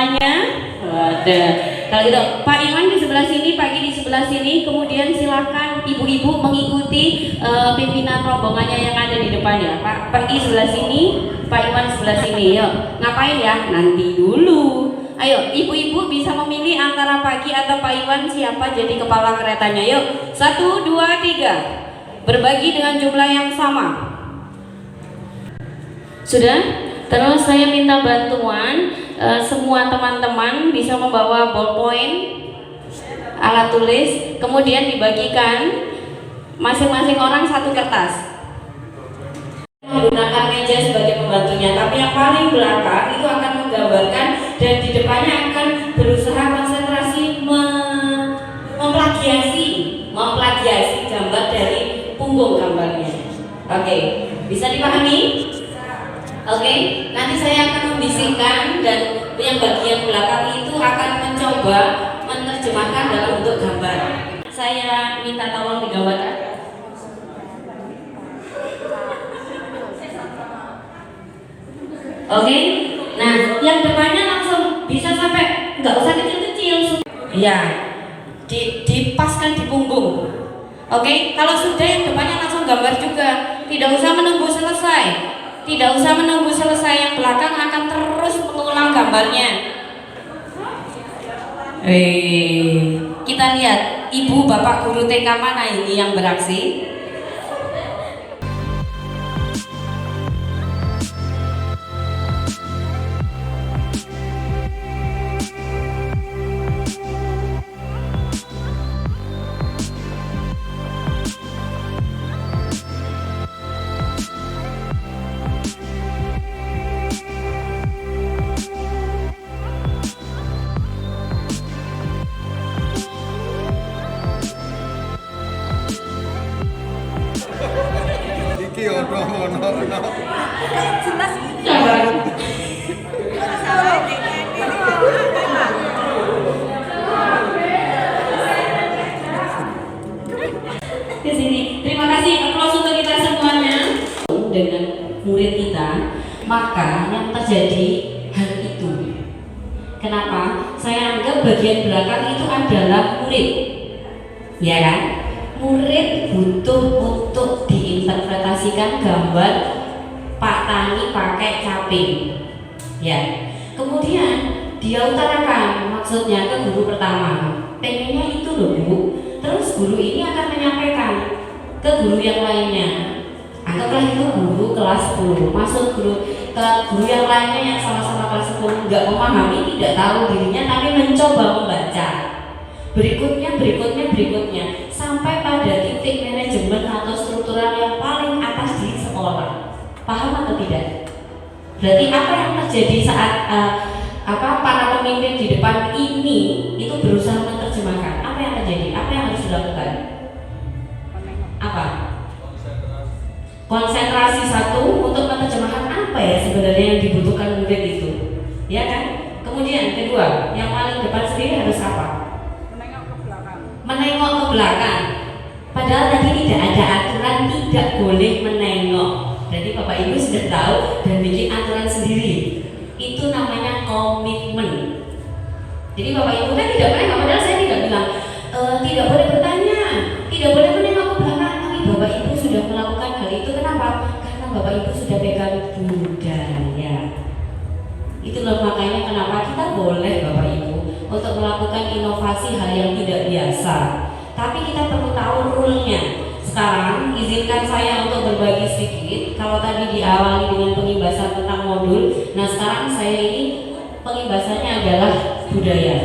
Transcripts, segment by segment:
semuanya? Ada. Kalau gitu, Pak Iwan di sebelah sini, Pak Ki di sebelah sini, kemudian silakan ibu-ibu mengikuti pimpinan rombongannya yang ada di depan ya. Pak Ki sebelah sini, Pak Iwan sebelah sini. Yuk, ngapain ya? Nanti dulu. Ayo, ibu-ibu bisa memilih antara Pak Ki atau Pak Iwan siapa jadi kepala keretanya. Yuk, 1, 2, 3. Berbagi dengan jumlah yang sama. Sudah? Terus saya minta bantuan semua teman-teman bisa membawa ballpoint, alat tulis, kemudian dibagikan masing-masing orang satu kertas. Menggunakan meja sebagai pembantunya, tapi yang paling belakang itu akan menggambarkan dan di depannya akan berusaha konsentrasi memplagiasi gambar dari punggung gambarnya. Oke, bisa dipahami? Oke, nanti saya akan membisikkan dan yang bagian belakang itu akan mencoba menerjemahkan dalam bentuk gambar. Saya minta tolong digambarkan. Oke, nah yang depannya langsung bisa sampai nggak usah kecil-kecil. Ya, dipaskan di punggung. Oke, kalau sudah yang depannya langsung gambar juga, tidak usah menunggu selesai. Tidak usah menunggu selesai, yang belakang akan terus mengulang gambarnya. Kita lihat ibu bapak guru TK mana ini yang beraksi? Di sini. Terima kasih aplaus untuk kita semuanya. Dengan murid kita, maka yang terjadi hal itu. Kenapa? Saya anggap bagian belakang itu adalah murid, ya kan? Murid butuh untuk diinterpretasikan gambar Pak Tani pakai caping, ya. Kemudian dia utarakan maksudnya ke guru pertama, pengennya itu loh Bu. Terus guru ini akan menyampaikan ke guru yang lainnya. Anggaplah itu guru kelas 10, masuk guru ke guru yang lainnya yang sama-sama kelas 10 nggak memahami, tidak tahu dirinya, tapi mencoba membaca. Berikutnya sampai pada titik manajemen atau struktural yang paling atas di sekolah. Paham atau tidak? Berarti apa yang terjadi saat para pemimpin di depan ini itu berusaha menerjemahkan? Apa yang terjadi? Apa yang harus dilakukan? Apa? Konsentrasi satu untuk menerjemahkan apa ya sebenarnya yang dibutuhkan murid itu, ya kan? Kemudian kedua, yang paling depan sendiri harus apa? Menengok ke belakang. Padahal tadi tidak ada aturan tidak boleh menengok. Jadi Bapak Ibu sudah tahu dan bikin aturan sendiri. Itu namanya komitmen. Jadi Bapak Ibu kan tidak menengok, padahal saya tidak bilang tidak boleh bertanya, tidak boleh menengok ke belakang. Tapi Bapak Ibu sudah melakukan hal itu. Kenapa? Karena Bapak Ibu sudah pegang budaya. Itulah makanya kenapa kita boleh Bapak Ibu untuk melakukan inovasi hal yang tidak biasa. Tapi kita perlu tahu rule-nya. Sekarang izinkan saya untuk berbagi sedikit. Kalau tadi diawali dengan pengimbasan tentang modul, nah sekarang saya ini pengimbasannya adalah budaya.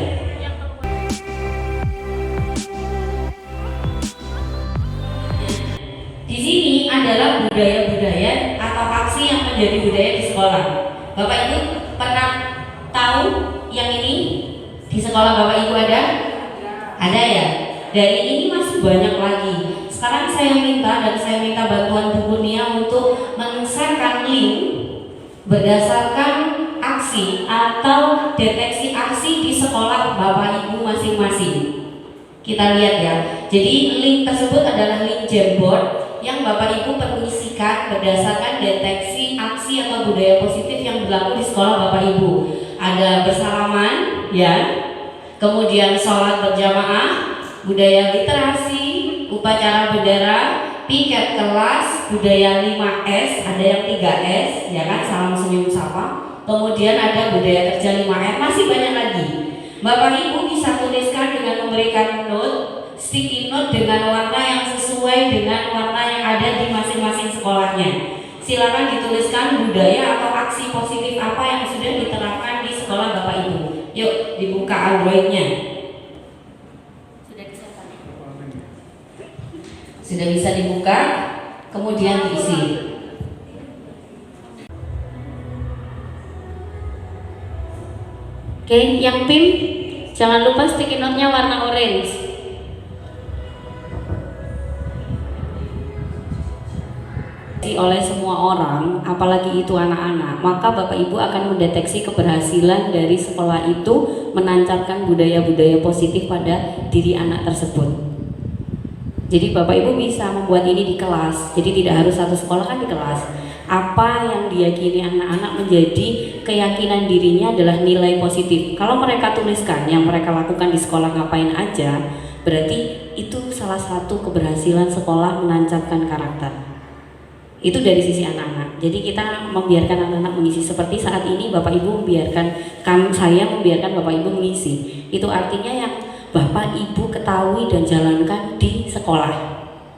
Di sini adalah budaya-budaya atau aksi yang menjadi budaya di sekolah. Bapak Ibu pernah tahu yang ini di sekolah Bapak Ibu ada? Ada ya? Dan ini masih banyak lagi. Sekarang saya minta bantuan Bu Kurnia untuk men-share link berdasarkan aksi atau deteksi aksi di sekolah Bapak Ibu masing-masing. Kita lihat ya. Jadi link tersebut adalah link Jamboard yang Bapak Ibu perlu isikan berdasarkan deteksi aksi atau budaya positif yang berlaku di sekolah Bapak Ibu. ada bersalaman, ya, kemudian sholat berjamaah, budaya literasi, upacara bendera, piket kelas, budaya 5S, ada yang 3S, ya kan, salam senyum sapa. Kemudian ada budaya kerja 5R, masih banyak lagi. Bapak Ibu bisa tuliskan dengan memberikan note, sticky note dengan warna yang sesuai dengan warna yang ada di masing-masing sekolahnya. Silakan dituliskan budaya atau aksi positif apa yang sudah diterapkan di sekolah Bapak Ibu. Yuk dibuka Android-nya. Sudah bisa dibuka, kemudian diisi. Oke, yang PIM jangan lupa sticky note-nya warna orange. Oleh semua orang, apalagi itu anak-anak, maka Bapak Ibu akan mendeteksi keberhasilan dari sekolah itu menancarkan budaya-budaya positif pada diri anak tersebut. Jadi Bapak Ibu bisa membuat ini di kelas. Jadi tidak harus satu sekolah kan di kelas. Apa yang diyakini anak-anak menjadi keyakinan dirinya adalah nilai positif. Kalau mereka tuliskan yang mereka lakukan di sekolah ngapain aja, berarti itu salah satu keberhasilan sekolah menancarkan karakter. Itu dari sisi anak-anak. Jadi kita membiarkan anak-anak mengisi seperti saat ini Bapak Ibu membiarkan saya membiarkan Bapak Ibu mengisi. Itu artinya yang Bapak Ibu ketahui dan jalankan di sekolah.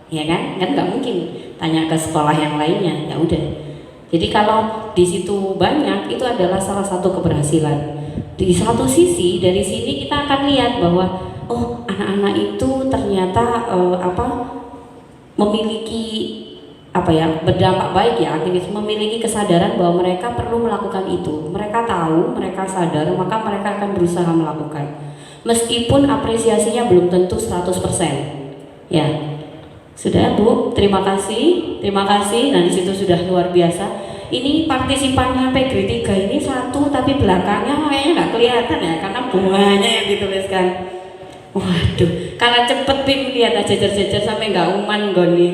Ya kan? Kan nggak mungkin tanya ke sekolah yang lainnya. Ya udah. Jadi kalau di situ banyak, itu adalah salah satu keberhasilan. Di satu sisi dari sini kita akan lihat bahwa oh anak-anak itu ternyata memiliki berdampak baik ya, aktivis memiliki kesadaran bahwa mereka perlu melakukan itu. Mereka tahu, mereka sadar, maka mereka akan berusaha melakukan. Meskipun apresiasinya belum tentu 100%. Ya. Sudah Bu, terima kasih. Nah di situ sudah luar biasa. Ini partisipannya PGRI 3 ini satu, tapi belakangnya kayaknya nggak kelihatan ya, karena bunganya yang dituliskan. Waduh, karena cepet Pim lihat aja jejer-jejer sampai nggak uman goni.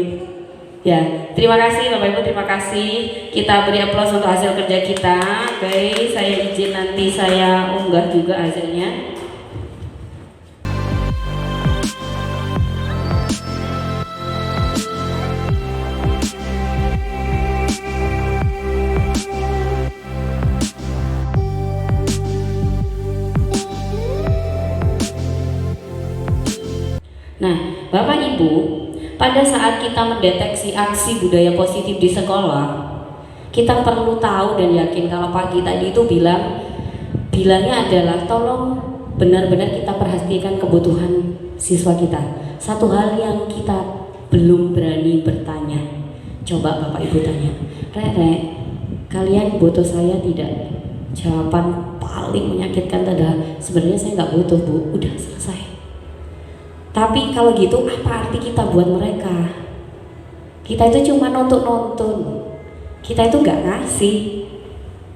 Ya, terima kasih Bapak Ibu, terima kasih. Kita beri aplaus untuk hasil kerja kita. Oke, saya izin nanti saya unggah juga hasilnya. Nah, Bapak Ibu, pada saat kita mendeteksi aksi budaya positif di sekolah, kita perlu tahu dan yakin kalau pagi tadi itu bilangnya adalah tolong benar-benar kita perhatikan kebutuhan siswa kita. Satu hal yang kita belum berani bertanya, coba Bapak Ibu tanya, Rek, kalian butuh saya tidak? Jawaban paling menyakitkan adalah sebenarnya saya nggak butuh Bu, udah selesai. Tapi kalau gitu apa arti kita buat mereka? Kita itu cuma nonton. Kita itu nggak ngasih.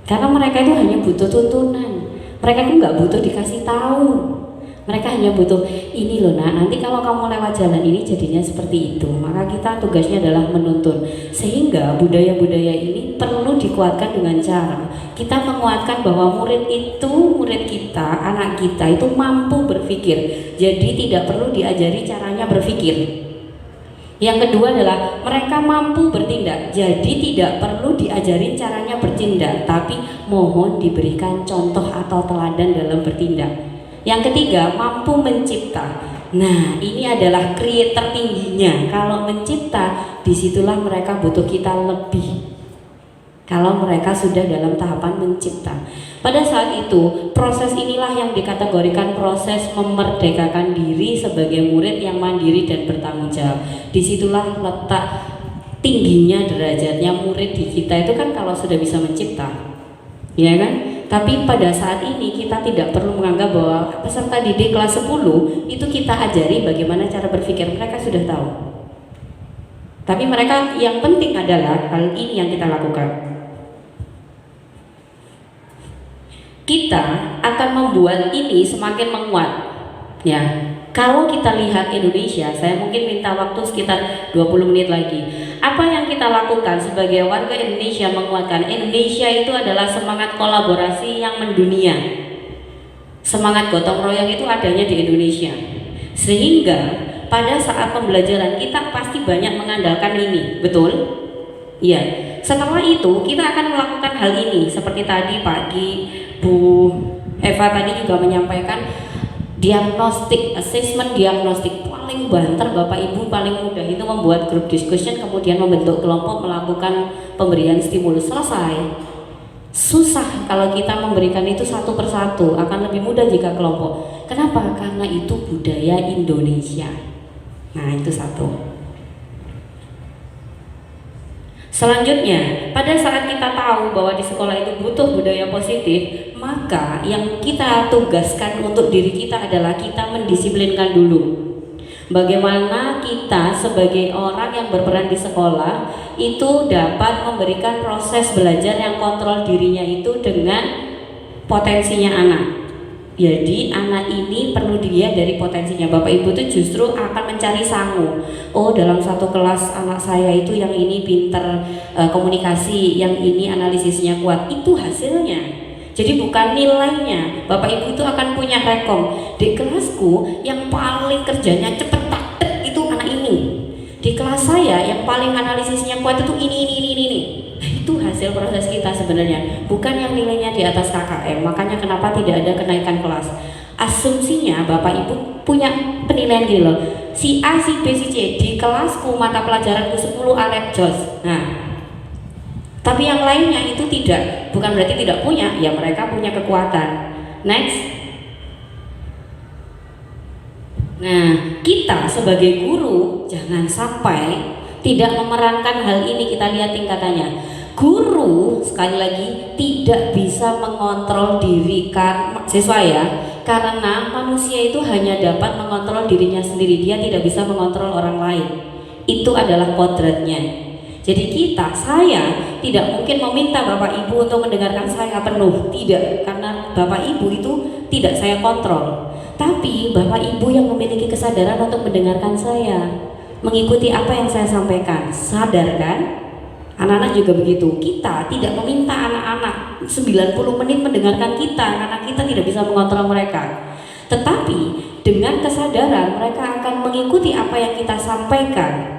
Karena mereka itu hanya butuh tuntunan. Mereka itu nggak butuh dikasih tahu. Mereka hanya butuh ini loh nak, nanti kalau kamu lewat jalan ini jadinya seperti itu. Maka kita tugasnya adalah menuntun. Sehingga budaya-budaya ini perlu dikuatkan dengan cara kita menguatkan bahwa murid kita, anak kita itu mampu berpikir. Jadi tidak perlu diajari caranya berpikir. Yang kedua adalah mereka mampu bertindak. Jadi tidak perlu diajarin caranya bertindak, tapi mohon diberikan contoh atau teladan dalam bertindak. Yang ketiga, mampu mencipta. Nah, ini adalah creator tingginya. Kalau mencipta, disitulah mereka butuh kita lebih. Kalau mereka sudah dalam tahapan mencipta, pada saat itu proses inilah yang dikategorikan proses memerdekakan diri sebagai murid yang mandiri dan bertanggung jawab. Disitulah letak tingginya derajatnya murid di kita itu kan kalau sudah bisa mencipta, ya kan? Tapi pada saat ini kita tidak perlu menganggap bahwa peserta didik kelas 10 itu kita ajari bagaimana cara berpikir, mereka sudah tahu. Tapi mereka yang penting adalah hal ini yang kita lakukan. Kita akan membuat ini semakin menguat. Ya, kalau kita lihat Indonesia, saya mungkin minta waktu sekitar 20 menit lagi. Apa yang kita lakukan sebagai warga Indonesia menguatkan Indonesia itu adalah semangat kolaborasi yang mendunia. Semangat gotong royong itu adanya di Indonesia. Sehingga pada saat pembelajaran kita pasti banyak mengandalkan ini, betul? Iya. Setelah itu kita akan melakukan hal ini seperti tadi pagi Bu Eva tadi juga menyampaikan diagnostik, assessment diagnostik paling banter Bapak Ibu paling mudah itu membuat group discussion kemudian membentuk kelompok melakukan pemberian stimulus, selesai. Susah kalau kita memberikan itu satu persatu, akan lebih mudah jika kelompok. Kenapa? Karena itu budaya Indonesia. Nah itu satu. Selanjutnya, pada saat kita tahu bahwa di sekolah itu butuh budaya positif, maka yang kita tugaskan untuk diri kita adalah kita mendisiplinkan dulu. Bagaimana kita sebagai orang yang berperan di sekolah itu dapat memberikan proses belajar yang kontrol dirinya itu dengan potensinya anak. Jadi anak ini perlu dilihat dari potensinya. Bapak Ibu itu justru akan mencari sangu. Oh dalam satu kelas anak saya itu yang ini pinter komunikasi, yang ini analisisnya kuat. Itu hasilnya. Jadi bukan nilainya. Bapak Ibu itu akan punya rekom. Di kelasku yang paling kerjanya cepet taktek itu anak ini. Di kelas saya yang paling analisisnya kuat itu ini. Itu hasil proses kita sebenarnya, bukan yang nilainya di atas KKM. Makanya kenapa tidak ada kenaikan kelas. Asumsinya Bapak Ibu punya penilaian gini loh, si A, si B, si C di kelasku mata pelajaranku 10 Alep Jos. Nah, tapi yang lainnya itu tidak, bukan berarti tidak punya, ya mereka punya kekuatan. Next. Nah, kita sebagai guru jangan sampai tidak memerankan hal ini. Kita lihat tingkatannya. Guru sekali lagi tidak bisa mengontrol diri siswa ya, karena manusia itu hanya dapat mengontrol dirinya sendiri, dia tidak bisa mengontrol orang lain. Itu adalah kodratnya. Jadi saya tidak mungkin meminta Bapak Ibu untuk mendengarkan saya penuh, tidak, karena Bapak Ibu itu tidak saya kontrol. Tapi Bapak Ibu yang memiliki kesadaran untuk mendengarkan saya, mengikuti apa yang saya sampaikan, sadar kan? Anak-anak juga begitu. Kita tidak meminta anak-anak 90 menit mendengarkan kita karena kita tidak bisa mengontrol mereka. Tetapi dengan kesadaran mereka akan mengikuti apa yang kita sampaikan.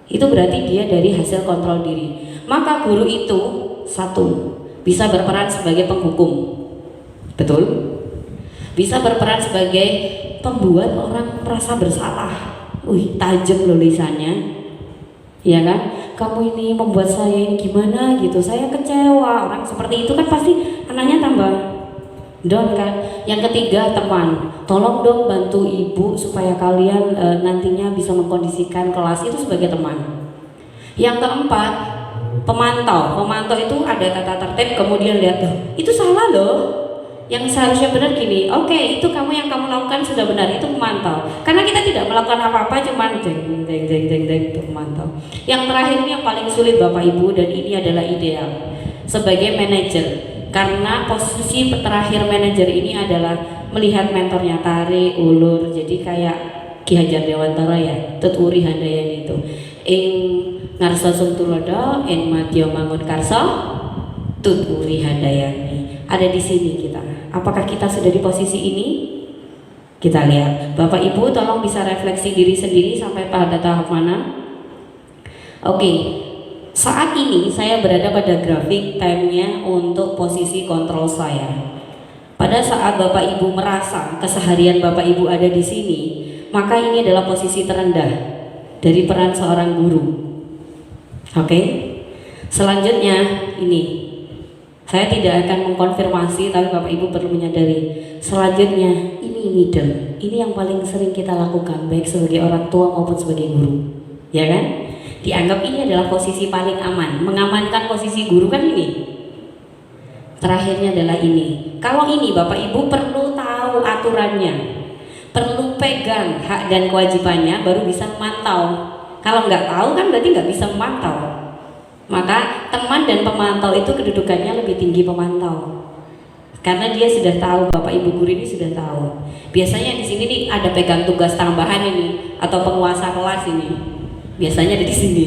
Itu berarti dia dari hasil kontrol diri. Maka guru itu satu, bisa berperan sebagai penghukum. Betul? Bisa berperan sebagai pembuat orang merasa bersalah. Tajam loh lisannya. Ya kan? Kamu ini membuat saya ini gimana gitu, saya kecewa. Orang seperti itu kan pasti anaknya tambah down kan. Yang ketiga teman, tolong dong bantu ibu supaya kalian nantinya bisa mengkondisikan kelas, itu sebagai teman. Yang keempat pemantau itu ada tata tertib, kemudian lihat tuh itu salah loh. Yang seharusnya benar gini, oke, itu yang kamu lakukan sudah benar, itu pemantau. Karena kita tidak melakukan apa-apa, cuman deng itu pemantau. Yang terakhir ini yang paling sulit Bapak Ibu, dan ini adalah ideal sebagai manajer. Karena posisi terakhir manajer ini adalah melihat mentornya tarik ulur, jadi kayak Ki Hajar Dewantara ya, tuturi handayan itu. Ing ngarsa suntulodo, ing madya mangun karsa, tuturi handayani. Ada di sini kita. Apakah kita sudah di posisi ini? Kita lihat. Bapak Ibu tolong bisa refleksi diri sendiri sampai pada tahap mana? Oke. Saat ini saya berada pada grafik time-nya untuk posisi kontrol saya. Pada saat Bapak Ibu merasa keseharian Bapak Ibu ada di sini, maka ini adalah posisi terendah dari peran seorang guru. Oke. Selanjutnya ini. Saya tidak akan mengkonfirmasi, tapi Bapak Ibu perlu menyadari. Selanjutnya ini middle. Ini yang paling sering kita lakukan, baik sebagai orang tua maupun sebagai guru, ya kan? Dianggap ini adalah posisi paling aman, mengamankan posisi guru kan ini. Terakhirnya adalah ini. Kalau ini Bapak Ibu perlu tahu aturannya, perlu pegang hak dan kewajibannya, baru bisa memantau. Kalau nggak tahu kan berarti nggak bisa memantau. Maka teman dan pemantau itu kedudukannya lebih tinggi pemantau, karena dia sudah tahu, Bapak Ibu guru ini sudah tahu. Biasanya di sini nih ada pegang tugas tambahan ini atau penguasa kelas ini. Biasanya ada di sini.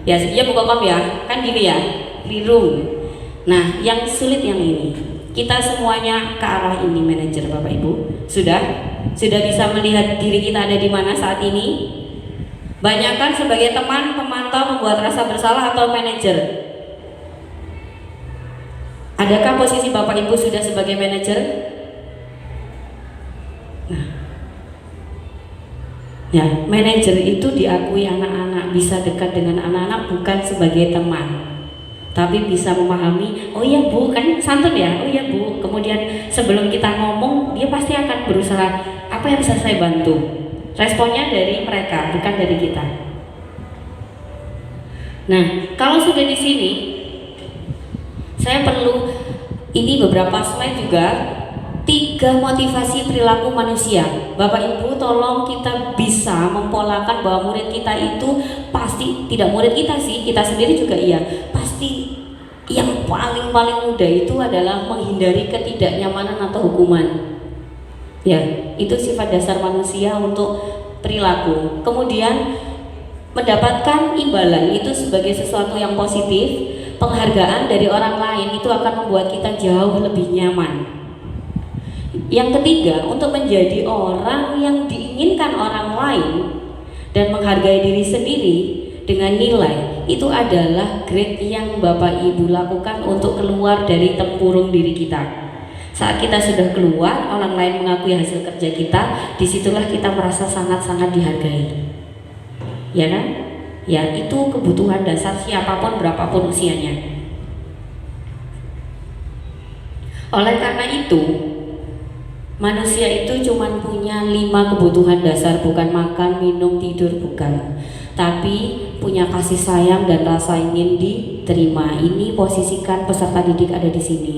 Ya, ya buka kom ya, kan gini ya, keliru. Nah, yang sulit yang ini. Kita semuanya ke arah ini manajer Bapak Ibu. Sudah bisa melihat diri kita ada di mana saat ini? Banyakkan sebagai teman, pemantau, membuat rasa bersalah atau manajer? Adakah posisi Bapak Ibu sudah sebagai manajer? Nah, ya, manajer itu diakui anak-anak, bisa dekat dengan anak-anak bukan sebagai teman, tapi bisa memahami, oh iya Bu, kan santun ya, oh iya Bu. Kemudian sebelum kita ngomong, dia pasti akan berusaha, apa yang bisa saya bantu? Responnya dari mereka, bukan dari kita. Nah, kalau sudah di sini, saya perlu ini beberapa slide juga. 3 motivasi perilaku manusia. Bapak Ibu tolong kita bisa mempolakan bahwa murid kita itu pasti, tidak murid kita sih, kita sendiri juga iya, pasti yang paling mudah itu adalah menghindari ketidaknyamanan atau hukuman. Ya, itu sifat dasar manusia untuk perilaku. Kemudian mendapatkan imbalan itu sebagai sesuatu yang positif. Penghargaan dari orang lain itu akan membuat kita jauh lebih nyaman. Yang ketiga, untuk menjadi orang yang diinginkan orang lain dan menghargai diri sendiri dengan nilai, itu adalah grade yang Bapak Ibu lakukan untuk keluar dari tempurung diri kita. Saat kita sudah keluar, orang lain mengakui hasil kerja kita, disitulah kita merasa sangat-sangat dihargai. Ya kan? Ya, itu kebutuhan dasar siapapun berapapun usianya. Oleh karena itu, manusia itu cuma punya 5 kebutuhan dasar, bukan makan, minum, tidur, bukan, tapi punya kasih sayang dan rasa ingin diterima. Ini posisikan peserta didik ada di sini.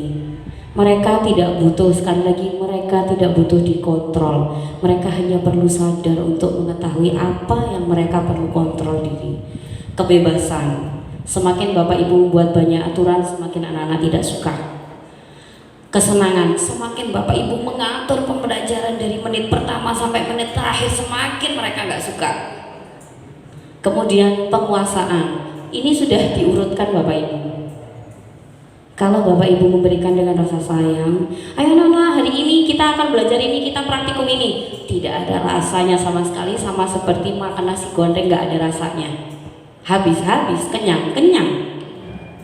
Mereka tidak butuh, sekali lagi, mereka tidak butuh dikontrol. Mereka hanya perlu sadar untuk mengetahui apa yang mereka perlu kontrol diri. Kebebasan. Semakin Bapak Ibu buat banyak aturan, semakin anak-anak tidak suka. Kesenangan, semakin Bapak Ibu mengatur pembelajaran dari menit pertama sampai menit terakhir, semakin mereka nggak suka. Kemudian penguasaan, ini sudah diurutkan Bapak Ibu. Kalau Bapak Ibu memberikan dengan rasa sayang, ayo Nona, hari ini kita akan belajar ini, kita praktikum ini, tidak ada rasanya sama sekali, sama seperti makan nasi goreng nggak ada rasanya. Habis-habis, kenyang.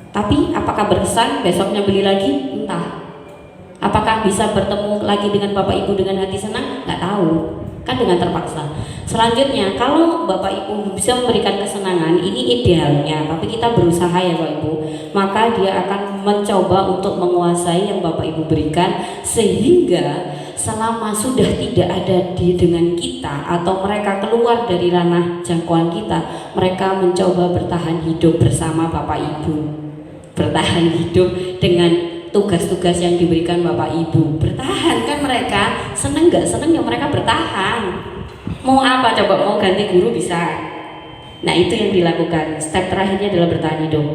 Tapi apakah berkesan besoknya beli lagi? Entah. Apakah bisa bertemu lagi dengan Bapak Ibu dengan hati senang? Nggak tahu, kan dengan terpaksa. Selanjutnya, kalau Bapak Ibu bisa memberikan kesenangan, ini idealnya, tapi kita berusaha ya Bapak Ibu, maka dia akan mencoba untuk menguasai yang Bapak Ibu berikan, sehingga selama sudah tidak ada dengan kita atau mereka keluar dari ranah jangkauan kita, mereka mencoba bertahan hidup bersama Bapak Ibu, bertahan hidup dengan tugas-tugas yang diberikan Bapak Ibu. Bertahan kan mereka, seneng gak seneng ya mereka bertahan. Mau apa coba, mau ganti guru bisa. Nah, itu yang dilakukan. Step terakhirnya adalah bertahan hidup.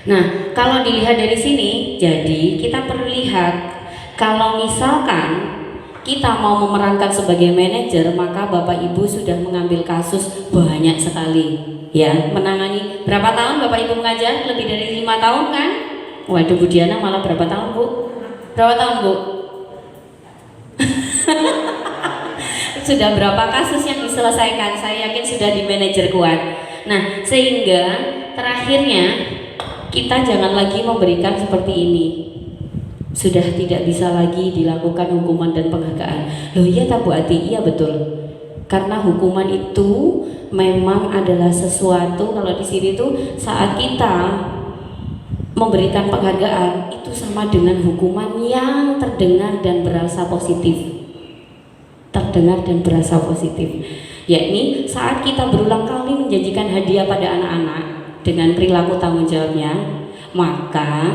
Nah, kalau dilihat dari sini, jadi kita perlu lihat, kalau misalkan kita mau memerankan sebagai manajer, maka Bapak Ibu sudah mengambil kasus banyak sekali, ya, menangani. Berapa tahun Bapak Ibu mengajar? Lebih dari 5 tahun kan? Waduh, Bu Diana malah berapa tahun Bu? Berapa tahun Bu? Sudah berapa kasus yang diselesaikan? Saya yakin sudah di manajer kuat. Nah, sehingga terakhirnya kita jangan lagi memberikan seperti ini. Sudah tidak bisa lagi dilakukan hukuman dan penghargaan. Loh iya tak Bu Ati? Iya betul. Karena hukuman itu memang adalah sesuatu, kalau di sini tuh saat kita memberikan penghargaan itu sama dengan hukuman yang terdengar dan berasa positif. Terdengar dan berasa positif, yakni saat kita berulang kali menjanjikan hadiah pada anak-anak dengan perilaku tanggung jawabnya, maka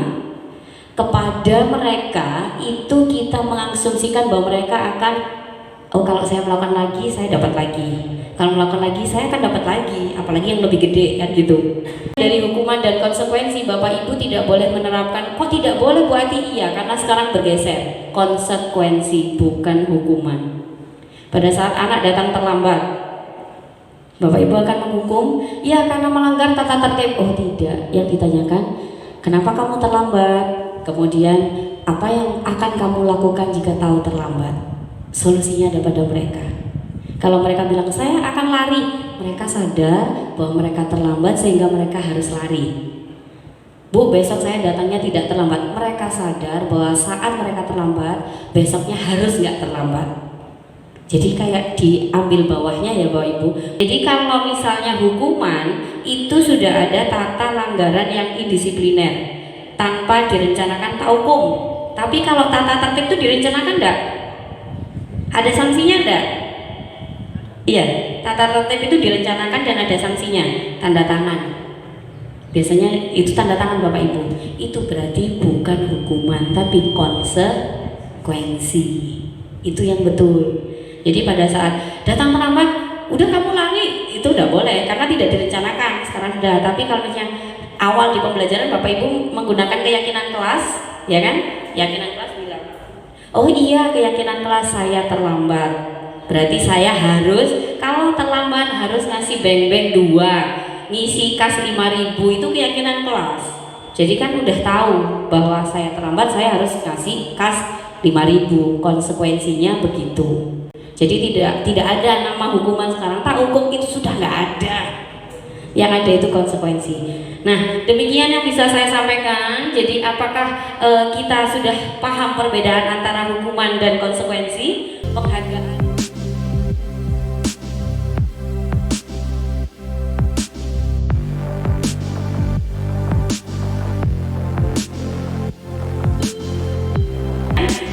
kepada mereka itu kita mengasumsikan bahwa mereka akan, oh kalau saya melakukan lagi saya dapat lagi, kalau melakukan lagi saya akan dapat lagi, apalagi yang lebih gede kan gitu. Dari hukuman dan konsekuensi, Bapak Ibu tidak boleh menerapkan, kok tidak boleh Bu Ati? Iya, karena sekarang bergeser, konsekuensi bukan hukuman. Pada saat anak datang terlambat, Bapak Ibu akan menghukum, ya karena melanggar tata tertib. Oh tidak, yang ditanyakan, kenapa kamu terlambat? Kemudian apa yang akan kamu lakukan jika tahu terlambat? Solusinya ada pada mereka. Kalau mereka bilang saya akan lari, mereka sadar bahwa mereka terlambat sehingga mereka harus lari. Bu, besok saya datangnya tidak terlambat. Mereka sadar bahwa saat mereka terlambat, besoknya harus nggak terlambat. Jadi kayak diambil bawahnya ya Bapak Ibu. Jadi kalau misalnya hukuman itu sudah ada tata langgaran yang indisipliner tanpa direncanakan tak hukum. Tapi kalau tata tertib itu direncanakan enggak? Ada sanksinya enggak? Iya, tata tertib itu direncanakan dan ada sanksinya, tanda tangan. Biasanya itu tanda tangan Bapak Ibu. Itu berarti bukan hukuman tapi konsekuensi. Itu yang betul. Jadi pada saat datang terlambat, udah kamu lari, itu udah boleh karena tidak direncanakan. Sekarang sudah. Tapi kalau misalnya awal di pembelajaran Bapak Ibu menggunakan keyakinan kelas, ya kan? Keyakinan kelas bilang, oh iya keyakinan kelas saya terlambat. Berarti saya harus, kalau terlambat harus ngasih beng-beng 2, ngisi kas 5.000, itu keyakinan kelas. Jadi kan udah tahu bahwa saya terlambat, saya harus ngasih kas 5.000. Konsekuensinya begitu. Jadi tidak ada nama hukuman sekarang. Tak hukum itu sudah nggak ada. Yang ada itu konsekuensi. Nah, demikian yang bisa saya sampaikan. Jadi apakah kita sudah paham perbedaan antara hukuman dan konsekuensi? Penghargaan.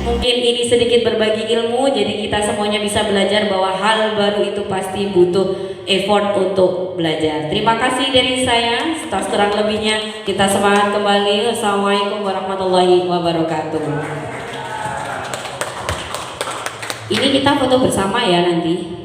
Mungkin ini sedikit berbagi ilmu, jadi kita semuanya bisa belajar bahwa hal baru itu pasti butuh effort untuk belajar. Terima kasih dari saya. Setas kurang lebihnya kita semangat kembali. Assalamualaikum warahmatullahi wabarakatuh. Ini kita foto bersama ya nanti.